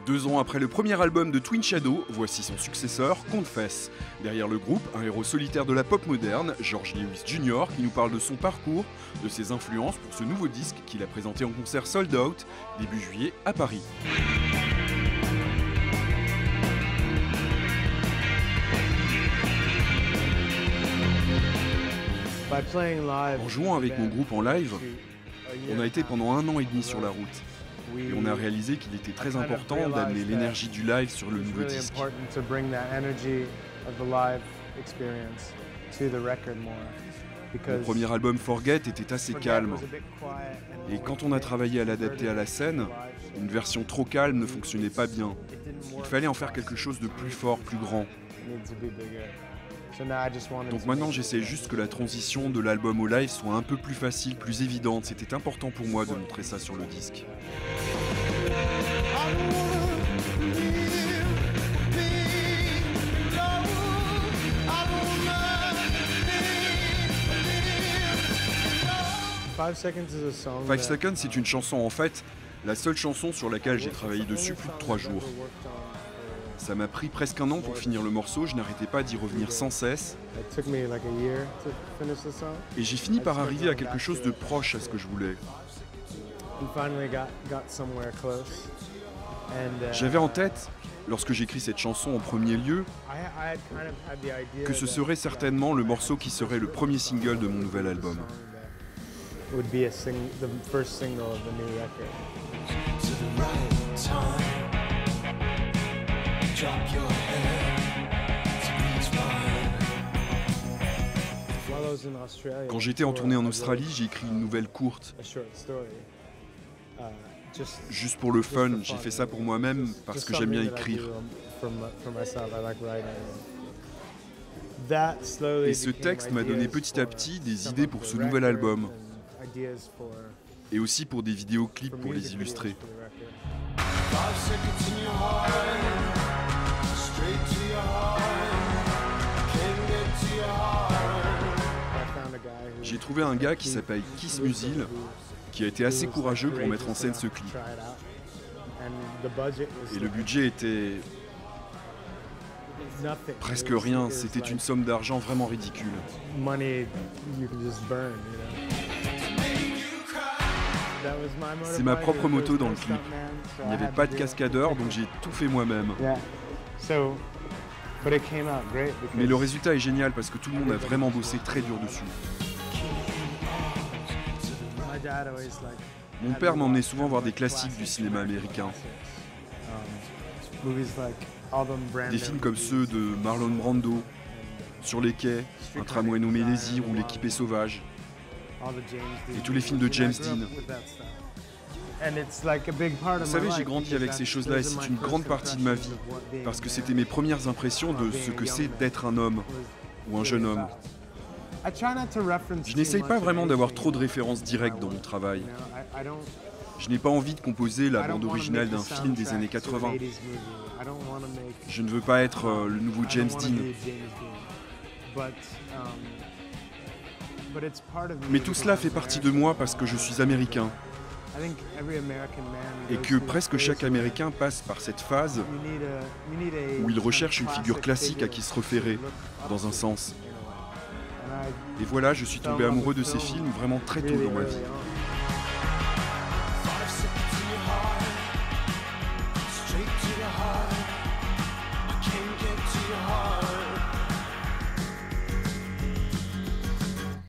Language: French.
2 ans après le premier album de Twin Shadow, voici son successeur, Confess. Derrière le groupe, un héros solitaire de la pop moderne, George Lewis Jr., qui nous parle de son parcours, de ses influences pour ce nouveau disque qu'il a présenté en concert Sold Out, début juillet à Paris. En jouant avec mon groupe en live, on a été pendant 1 an et demi sur la route. Et on a réalisé qu'il était très important d'amener l'énergie du live sur le nouveau disque. Le premier album Forget était assez calme. Et quand on a travaillé à l'adapter à la scène, une version trop calme ne fonctionnait pas bien. Il fallait en faire quelque chose de plus fort, plus grand. Donc maintenant j'essaie juste que la transition de l'album au live soit un peu plus facile, plus évidente. C'était important pour moi de montrer ça sur le disque. Five Seconds, c'est une chanson, en fait, la seule chanson sur laquelle j'ai travaillé dessus plus de 3 jours. Ça m'a pris presque 1 an pour finir le morceau, je n'arrêtais pas d'y revenir sans cesse. Et j'ai fini par arriver à quelque chose de proche à ce que je voulais. J'avais en tête, lorsque j'écris cette chanson en premier lieu, que ce serait certainement le morceau qui serait le premier single de mon nouvel album. Quand j'étais en tournée en Australie, j'ai écrit une nouvelle courte. Juste pour le fun, j'ai fait ça pour moi-même parce que j'aime bien écrire. Et ce texte m'a donné petit à petit des idées pour ce nouvel album. Et aussi pour des vidéoclips pour les illustrer. J'ai trouvé un gars qui s'appelle Kiss Musil, qui a été assez courageux pour mettre en scène ce clip. Et le budget était presque rien, c'était une somme d'argent vraiment ridicule. C'est ma propre moto dans le clip. Il n'y avait pas de cascadeur, donc j'ai tout fait moi-même. Mais le résultat est génial parce que tout le monde a vraiment bossé très dur dessus. Mon père m'emmenait souvent voir des classiques du cinéma américain. Des films comme ceux de Marlon Brando, Sur les quais, Un tramway nommé Lazy ou L'équipé sauvage. Et tous les films de James Dean. Vous savez, j'ai grandi avec ces choses-là et c'est une grande partie de ma vie. Parce que c'était mes premières impressions de ce que c'est d'être un homme ou un jeune homme. Je n'essaye pas vraiment d'avoir trop de références directes dans mon travail. Je n'ai pas envie de composer la bande originale d'un film des années 80. Je ne veux pas être le nouveau James Dean. Mais tout cela fait partie de moi parce que je suis américain. Et que presque chaque Américain passe par cette phase où il recherche une figure classique à qui se référer, dans un sens. Et voilà, je suis tombé amoureux de ces films vraiment très tôt dans ma vie.